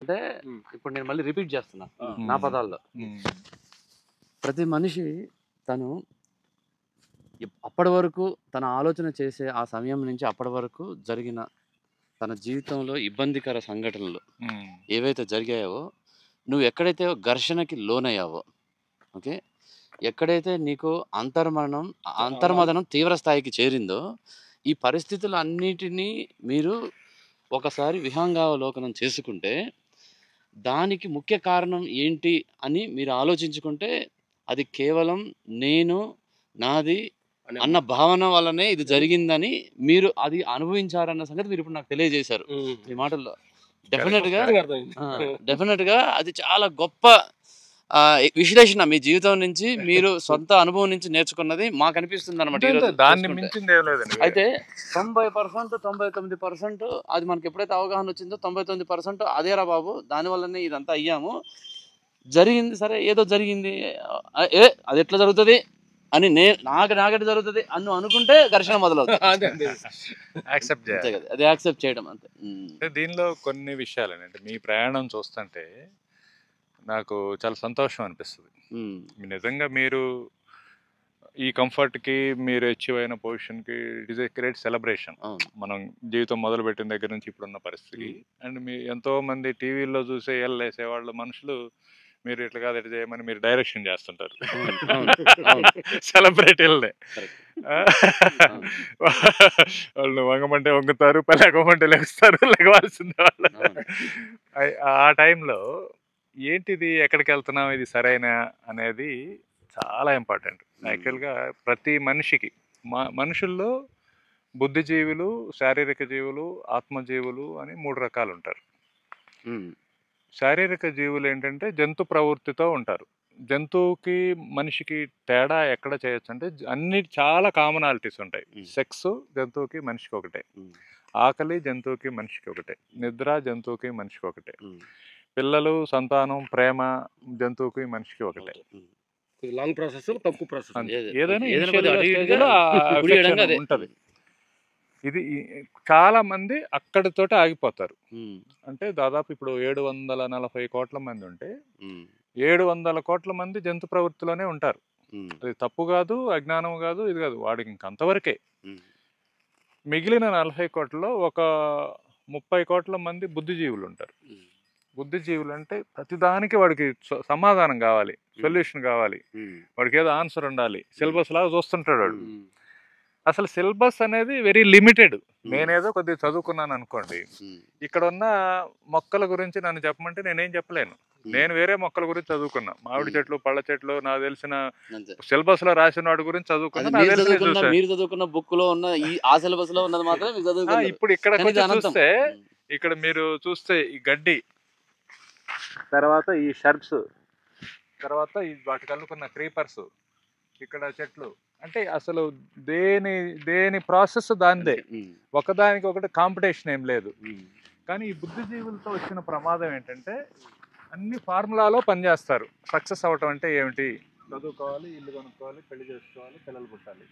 అంటే ఇప్పుడు నేను మళ్ళీ రిపీట్ చేస్తున్నా నా పదాల్లో. ప్రతి మనిషి తను అప్పటి వరకు తన ఆలోచన చేసే ఆ సమయం నుంచి అప్పటి వరకు జరిగిన తన జీవితంలో ఇబ్బందికర సంఘటనలు ఏవైతే జరిగాయో, నువ్వు ఎక్కడైతే ఘర్షణకి లోనయ్యావో, ఓకే, ఎక్కడైతే నీకు అంతర్మదనం తీవ్ర స్థాయికి చేరిందో, ఈ పరిస్థితులన్నిటినీ మీరు ఒకసారి విహంగావలోకనం చేసుకుంటే, దానికి ముఖ్య కారణం ఏంటి అని మీరు ఆలోచించుకుంటే, అది కేవలం నేను, నాది అన్న భావన వల్లనే ఇది జరిగిందని మీరు అది అనుభవించారన్న సంగతి మీరు ఇప్పుడు నాకు తెలియజేశారు ఈ మాటల్లో. డెఫినెట్ గా అది చాలా గొప్ప విశ్లేషణ. మీ జీవితం నుంచి మీరు సొంత అనుభవం నుంచి నేర్చుకున్నది మాకు అనిపిస్తుంది అనమాట. అయితే 90%, 99% అది మనకి ఎప్పుడైతే అవగాహన వచ్చిందో 99% అదేరా బాబు, దానివల్లనే ఇదంతా అయ్యాము, జరిగింది సరే ఏదో జరిగింది, అది ఎట్లా జరుగుతుంది అని నాగటి జరుగుతుంది అని అనుకుంటే ఘర్షణ మొదలవుతుంది. అది యాక్సెప్ట్ చేయడం అంతే. దీనిలో కొన్ని విషయాలు అంటే మీ ప్రయాణం చూస్తుంటే నాకు చాలా సంతోషం అనిపిస్తుంది. నిజంగా మీరు ఈ కంఫర్ట్కి, మీరు అచీవ్ అయిన పొజిషన్కి it is a great celebration. మనం జీవితం మొదలు పెట్టిన దగ్గర నుంచి ఇప్పుడున్న పరిస్థితికి. అండ్ మీ ఎంతో మంది టీవీల్లో చూసే వేసేవాళ్ళ మనుషులు మీరు ఇట్లా కాదు ఇట్లా చేయమని మీరు డైరెక్షన్ చేస్తుంటారు సెలబ్రిటీలనే. వాళ్ళు వంగమంటే వంగుతారు, లేకమంటే లెగుస్తారు, లెగవాల్సిందే వాళ్ళు. ఆ టైంలో ఏంటిది, ఎక్కడికి వెళ్తున్నాం, ఇది సరైన అనేది చాలా ఇంపార్టెంట్. యాక్చువల్గా ప్రతి మనిషికి మనుషుల్లో బుద్ధిజీవులు, శారీరక జీవులు, ఆత్మజీవులు అని 3 రకాలు ఉంటారు. శారీరక జీవులు ఏంటంటే జంతు ప్రవృత్తితో ఉంటారు. జంతువుకి మనిషికి తేడా ఎక్కడ చేయొచ్చు అంటే అన్ని చాలా కామనాలిటీస్ ఉంటాయి. సెక్స్ జంతువుకి మనిషికి ఒకటే, ఆకలి జంతువుకి మనిషికి ఒకటే, నిద్ర జంతువుకి మనిషికి ఒకటే, పిల్లలు, సంతానం, ప్రేమ జంతువుకి మనిషికి ఒకటే. లాంగ్ ప్రాసెస్, తక్కువ ప్రాసెస్, ఏదైనా ఉంటుంది. ఇది చాలా మంది అక్కడితోటి ఆగిపోతారు. అంటే దాదాపు ఇప్పుడు 740 కోట్ల మంది ఉంటే 700 కోట్ల మంది జంతు ప్రవృత్తిలోనే ఉంటారు. అది తప్పు కాదు, అజ్ఞానం కాదు, ఇది కాదు, వాడికి ఇంకంతవరకే. మిగిలిన 40 కోట్లలో ఒక 30 కోట్ల మంది బుద్ధిజీవులు ఉంటారు. బుద్ధిజీవులు అంటే ప్రతిదానికి వాడికి సమాధానం కావాలి, సొల్యూషన్ కావాలి, వాడికి ఏదో ఆన్సర్ ఉండాలి, సిలబస్ లాగా చూస్తుంటాడు వాడు. అసలు సిలబస్ అనేది వెరీ లిమిటెడ్. నేనేదో కొద్దిగా చదువుకున్నాను అనుకోండి, ఇక్కడ ఉన్న మొక్కల గురించి నన్ను చెప్పమంటే నేనేం చెప్పలేను. నేను వేరే మొక్కల గురించి చదువుకున్నా, మామిడి చెట్లు, పళ్ళ చెట్లు, నాకు తెలిసిన సిలబస్ లో రాసిన వాడి గురించి చదువుకున్నా. ఇప్పుడు ఇక్కడ చూస్తే, ఇక్కడ మీరు చూస్తే ఈ గడ్డి, తర్వాత ఈ షర్బ్స్, తర్వాత వాటికి అల్లుకున్న క్రీపర్స్, ఇక్కడ చెట్లు, అంటే అసలు దేని ప్రాసెస్ దానిదే, ఒకదానికి ఒకటి కాంపిటీషన్ ఏం లేదు. కానీ ఈ బుద్ధిజీవులతో వచ్చిన ప్రమాదం ఏంటంటే అన్ని ఫార్ములాలో పనిచేస్తారు. సక్సెస్ అవ్వటం అంటే ఏమిటి, చదువుకోవాలి, ఇల్లు కొనుక్కోవాలి, పెళ్లి చేసుకోవాలి, పిల్లలు పుట్టాలి,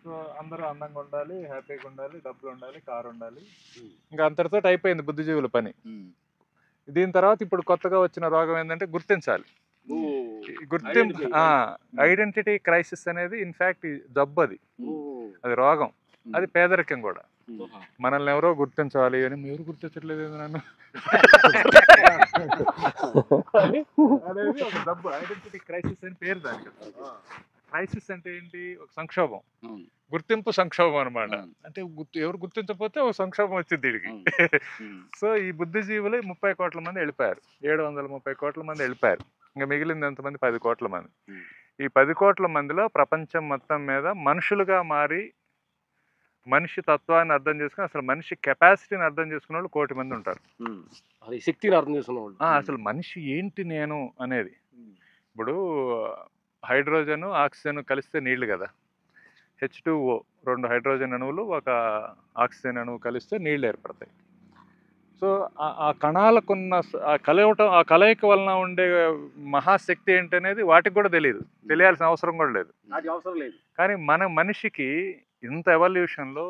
సో అందరూ అందంగా ఉండాలి, హ్యాపీగా ఉండాలి, డబ్బులు ఉండాలి, కారు ఉండాలి, ఇంకా అంతటితో అయిపోయింది బుద్ధిజీవుల పని. దీని తర్వాత ఇప్పుడు కొత్తగా వచ్చిన రోగం ఏంటంటే గుర్తించాలి. ఐడెంటిటీ క్రైసిస్ అనేది ఇన్ఫాక్ట్ జబ్బు, అది రోగం, అది పేదరికం కూడా. మనల్ని ఎవరో గుర్తించాలి అని, ఎవరు గుర్తించట్లేదు నన్ను అనేది ఒక జబ్బు. ఐడెంటిటీ క్రైసిస్ అని పేరు దానికి. క్రైసిస్ అంటే ఏంటి, ఒక సంక్షోభం, గుర్తింపు సంక్షోభం అనమాట. అంటే ఎవరు గుర్తించకపోతే ఒక సంక్షోభం వచ్చింది దీనికి. సో ఈ బుద్ధిజీవులు 30 కోట్ల మంది వెళ్ళిపోయారు, 730 కోట్ల మంది వెళ్ళిపోయారు. ఇంకా మిగిలింది ఎంతమంది, 10 కోట్ల మంది. ఈ 10 కోట్ల మందిలో ప్రపంచం మొత్తం మీద మనుషులుగా మారి మనిషి తత్వాన్ని అర్థం చేసుకుని, అసలు మనిషి కెపాసిటీని అర్థం చేసుకున్న వాళ్ళు 1 కోటి మంది ఉంటారు. శక్తిని అర్థం చేసుకున్న వాళ్ళు, అసలు మనిషి ఏంటి నేను అనేది. ఇప్పుడు హైడ్రోజన్, ఆక్సిజన్ కలిస్తే నీళ్లు కదా, H2O, 2 హైడ్రోజన్ అణువులు, ఒక ఆక్సిజన్ అణువు కలిస్తే నీళ్లు ఏర్పడతాయి. సో ఆ కణాలకున్న ఆ కలయిక వలన ఉండే మహాశక్తి ఏంటనేది వాటికి కూడా తెలియదు, తెలియాల్సిన అవసరం కూడా లేదు. కానీ మనిషికి ఇంత ఎవల్యూషన్లో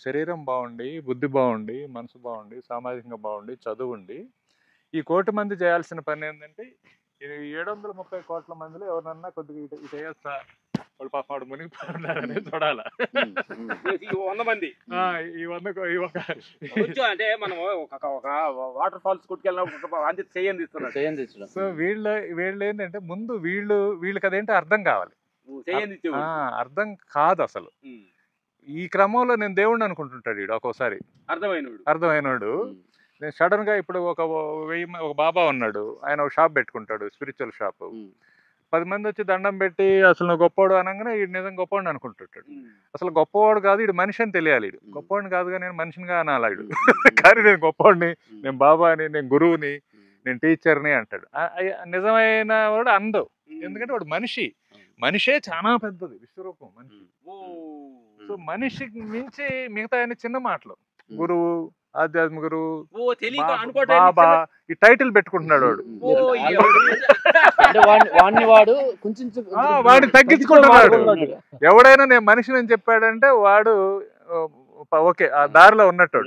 శరీరం బాగుండి, బుద్ధి బాగుండి, మనసు బాగుండి, సామాజికంగా బాగుండి, చదువుండి, ఈ 1 కోటి మంది చేయాల్సిన పని ఏంటంటే 730 కోట్ల మందిలో ఎవరన్నా కొద్దిగా ఇటు చేయొచ్చా, వాడు పాప వాడు మునిగిపోతున్నారని చూడాలా. ఈ 100 మంది ఈ 100 అంటే మనం ఒక వాటర్ ఫాల్స్ కొట్టుకెళ్ళినప్పుడు అంతే చేయండి. సో వీళ్ళు ఏంటంటే ముందు వీళ్ళకి అదేంటో అర్థం కావాలి. అర్థం కాదు అసలు. ఈ క్రమంలో నేను దేవుడిని అనుకుంటుంటాడు వీడు ఒక్కోసారి అర్థమైనోడు. నేను సడన్ గా ఇప్పుడు ఒక బాబా ఉన్నాడు, ఆయన ఒక షాప్ పెట్టుకుంటాడు, స్పిరిచువల్ షాప్. 10 మంది వచ్చి దండం పెట్టి అసలు నువ్వు గొప్పవాడు అనగానే వీడు నిజంగా గొప్పవాడిని అనుకుంటుంటాడు. అసలు గొప్పవాడు కాదు, వీడు మనిషి అని తెలియాలి. వీడు గొప్పవాడిని కాదుగా, నేను మనిషినిగా అనాలి వీడు. కానీ నేను గొప్పవాడిని, నేను బాబాని, నేను గురువుని, నేను టీచర్ని అంటాడు. నిజమైన వాడు అందవు, ఎందుకంటే వాడు మనిషే చాలా పెద్దది విశ్వరూపం మనిషి. సో మనిషికి మించి మిగతా చిన్న మాటలు, గురువు, ఆధ్యాత్మిక గురువు, బాబా, ఈ టైటిల్ పెట్టుకుంటున్నాడు వాడిని తగ్గించుకుంటున్నాడు. ఎవడైనా నేను మనిషిని అని చెప్పాడంటే వాడు ఓకే ఆ దారిలో ఉన్నట్టు.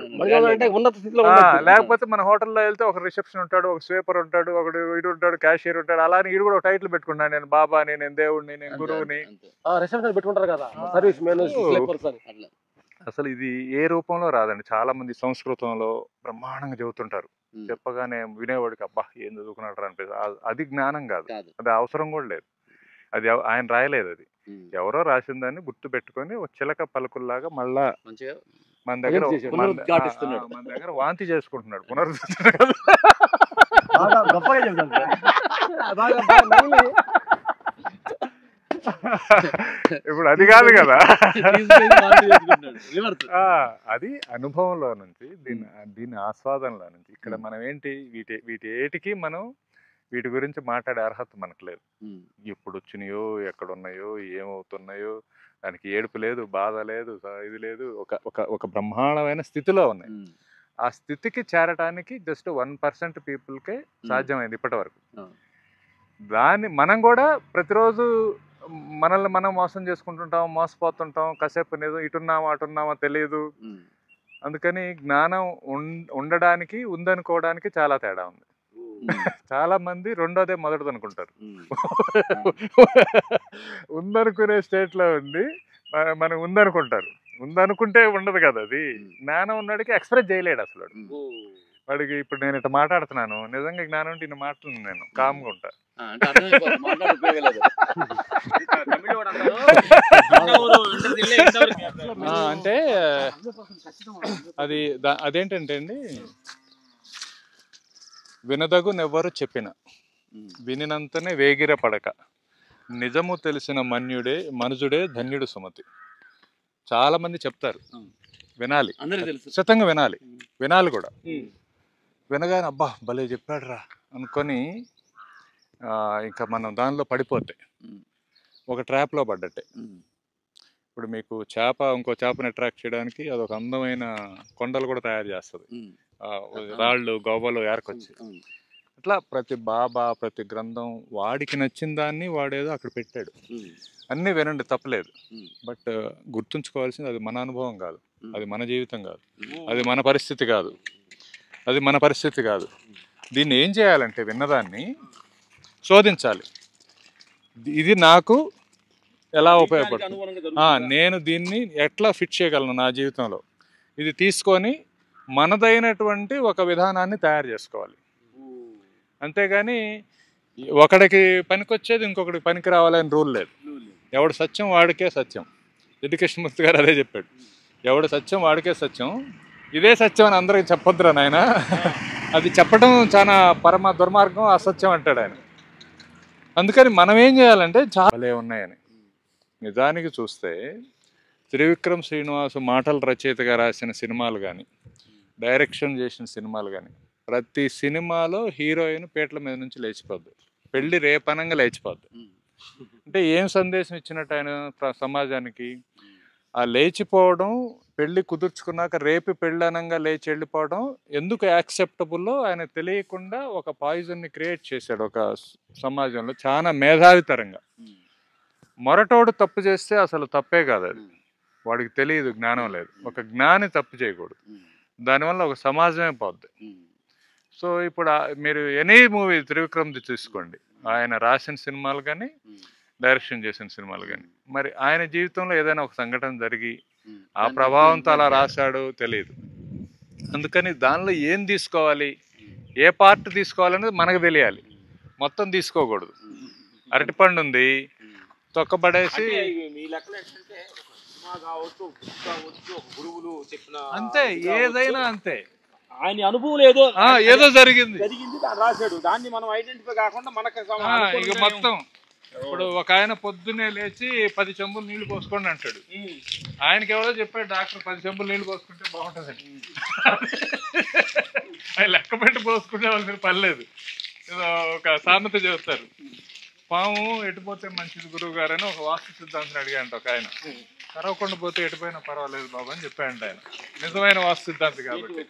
లేకపోతే మన హోటల్లో వెళ్తే ఒక రిసెప్షన్ ఉంటాడు, ఒక స్వీపర్ ఉంటాడు, ఒకడు ఇటు ఉంటాడు, క్యాషియర్ ఉంటాడు. అలానే ఇడు కూడా ఒక టైటిల్ పెట్టుకున్నాడు, నేను బాబాని, నేను దేవుడిని, నేను గురువుని. రిసెప్షన్ పెట్టుకుంటారు కదా సర్వీస్ మెన్. అసలు ఇది ఏ రూపంలో రాదండి. చాలా మంది సంస్కృతంలో బ్రహ్మాండంగా చెబుతుంటారు, చెప్పగానే వినేవాడికి అబ్బా ఏం చదువుకున్నాడు అనిపిస్తుంది. అది జ్ఞానం కాదు, అది అవసరం కూడా లేదు. అది ఆయన రాయలేదు, అది ఎవరో రాసిన దాన్ని గుర్తు పెట్టుకొని ఒక చిలక పలుకుల్లాగా మళ్ళా మన దగ్గర వాంతి చేసుకుంటున్నాడు, పునరుద్ధరిస్తున్నాడు. ఇప్పుడు అది కాదు కదా, అది అనుభవంలో నుంచి, దీని ఆస్వాదనలో నుంచి. ఇక్కడ మనం ఏంటి, వీటి మనం వీటి గురించి మాట్లాడే అర్హత మనకు లేదు. ఎప్పుడు వచ్చినాయో, ఎక్కడున్నాయో, ఏమవుతున్నాయో, దానికి ఏడుపు లేదు, బాధ లేదు, ఇది లేదు. ఒక బ్రహ్మాండమైన స్థితిలో ఉన్నాయి. ఆ స్థితికి చేరటానికి జస్ట్ 1% పీపుల్కే సాధ్యమైంది ఇప్పటి వరకు. దాన్ని మనం కూడా ప్రతిరోజు మనల్ని మనం మోసం చేసుకుంటుంటాం, మోసపోతుంటాం. కాసేపు నిజం ఇటున్నామా అటున్నామా తెలియదు. అందుకని జ్ఞానం ఉండడానికి ఉందనుకోవడానికి చాలా తేడా ఉంది. చాలా మంది రెండోదే మొదటిది అనుకుంటారు. ఉందనుకునే స్టేట్ లో ఉండి మనం ఉందనుకుంటారు. ఉందనుకుంటే ఉండదు కదా, అది జ్ఞానం ఉన్నవాడికి ఎక్స్ప్రెస్ చేయలేడు అసలు. వాడికి ఇప్పుడు నేను ఇట్లా మాట్లాడుతున్నాను, నిజంగా జ్ఞానం ఉంటే ఇన్ని మాటలు నేను కామ్గా ఉంటా. అంటే అదేంటంటే అండి, వినదగునెవ్వరు చెప్పిన వినినంతనే వేగిర పడక, నిజము తెలిసిన మనుజుడే ధన్యుడు సుమతి. చాలా మంది చెప్తారు, వినాలి, ఖచ్చితంగా వినాలి కూడా. వినగానే అబ్బా భలే చెప్పాడు రా అనుకొని ఇంకా మనం దానిలో పడిపోతే ఒక ట్రాప్లో పడ్డట్టే. ఇప్పుడు మీకు ఇంకో చేపను అట్రాక్ట్ చేయడానికి అదొక అందమైన కొండలు కూడా తయారు చేస్తుంది, రాళ్ళు గవ్వలు ఏర్కొచ్చి. అట్లా ప్రతి బాబా, ప్రతి గ్రంథం వాడికి నచ్చిన దాన్ని వాడేదో అక్కడ పెట్టాడు. అన్నీ వినండి, తప్పలేదు. బట్ గుర్తుంచుకోవాల్సింది అది మన అనుభవం కాదు, అది మన జీవితం కాదు, అది మన పరిస్థితి కాదు. దీన్ని ఏం చేయాలంటే విన్నదాన్ని శోధించాలి. ఇది నాకు ఎలా ఉపయోగపడుతుంది, నేను దీన్ని ఎట్లా ఫిట్ చేయగలను నా జీవితంలో, ఇది తీసుకొని మనదైనటువంటి ఒక విధానాన్ని తయారు చేసుకోవాలి. అంతేగాని ఒకడికి పనికొచ్చేది ఇంకొకటికి పనికి రావాలని రూల్ లేదు. ఎవడు సత్యం వాడికే సత్యం. కృష్ణమూర్తి గారు అదే చెప్పాడు, ఎవడు సత్యం వాడికే సత్యం, ఇదే సత్యం అని అందరికి చెప్పొద్దురా నాయన, అది చెప్పడం చాలా పరమ దుర్మార్గం, అసత్యం అంటాడు ఆయన. అందుకని మనం ఏం చేయాలంటే చాలా ఉన్నాయని. నిజానికి చూస్తే త్రివిక్రమ్ శ్రీనివాస్ మాటల రచయితగా రాసిన సినిమాలు కానీ, డైరెక్షన్ చేసిన సినిమాలు కానీ, ప్రతి సినిమాలో హీరోయిన్ పీటల మీద నుంచి లేచిపోద్ది, పెళ్లి రేపనంగా లేచిపోద్ది. అంటే ఏం సందేశం ఇచ్చినట్టు ఆయన సమాజానికి? ఆ లేచిపోవడం, పెళ్లి కుదుర్చుకున్నాక రేపు పెళ్ళనంగా లేచి వెళ్ళిపోవడం ఎందుకు యాక్సెప్టబుల్లో ఆయన తెలియకుండా ఒక పాయిజన్ని క్రియేట్ చేశాడు ఒక సమాజంలో, చాలా మేధావితరంగా. మొరటోడు తప్పు చేస్తే అసలు తప్పే కాదు, అది వాడికి తెలియదు, జ్ఞానం లేదు. ఒక జ్ఞాని తప్పు చేయకూడదు, దానివల్ల ఒక సమాజమే పోద్ది. సో ఇప్పుడు మీరు ఎనీ మూవీ త్రివిక్రమ్ది తీసుకోండి, ఆయన రాసిన సినిమాలు కానీ డైరెక్షన్ చేసిన సినిమాలు కానీ, మరి ఆయన జీవితంలో ఏదైనా ఒక సంఘటన జరిగి ఆ ప్రభావంతో అలా రాశాడో తెలియదు. అందుకని దానిలో ఏం తీసుకోవాలి, ఏ పార్ట్ తీసుకోవాలనేది మనకు తెలియాలి, మొత్తం తీసుకోకూడదు. అరటిపండు ఉంది తొక్కబడేసి మీ లెక్కలు ఏంటంటే సినిమా కావచ్చు, బుక్ కావచ్చు, గురువులు చెప్పిన అంతే, ఏదైనా అంతే, ఆయన అనుభవం ఏదో జరిగింది దాన్ని రాశాడు, దాన్ని మనం ఐడెంటిఫై కాకుండా మనకు ఇక మొత్తం. ఇప్పుడు ఒక ఆయన పొద్దున్నే లేచి 10 చెంబులు నీళ్లు పోసుకోండి అంటాడు, ఆయనకి ఎవరో చెప్పాడు డాక్టర్ 10 చెంబులు నీళ్లు పోసుకుంటే బాగుంటుందని. ఆయన లెక్క పెట్టి పోసుకుంటే వాళ్ళకి పర్లేదు. ఒక సామెత చెబుతారు, పాము ఎటుపోతే మంచిది గురువు గారు అని ఒక వాస్తు సిద్ధాంతం అడిగాంట ఒక ఆయన. కరవకుండా పోతే ఎటుపోయినా పర్వాలేదు బాబు అని చెప్పాడంట ఆయన, నిజమైన వాస్తు సిద్ధాంతి కాబట్టి.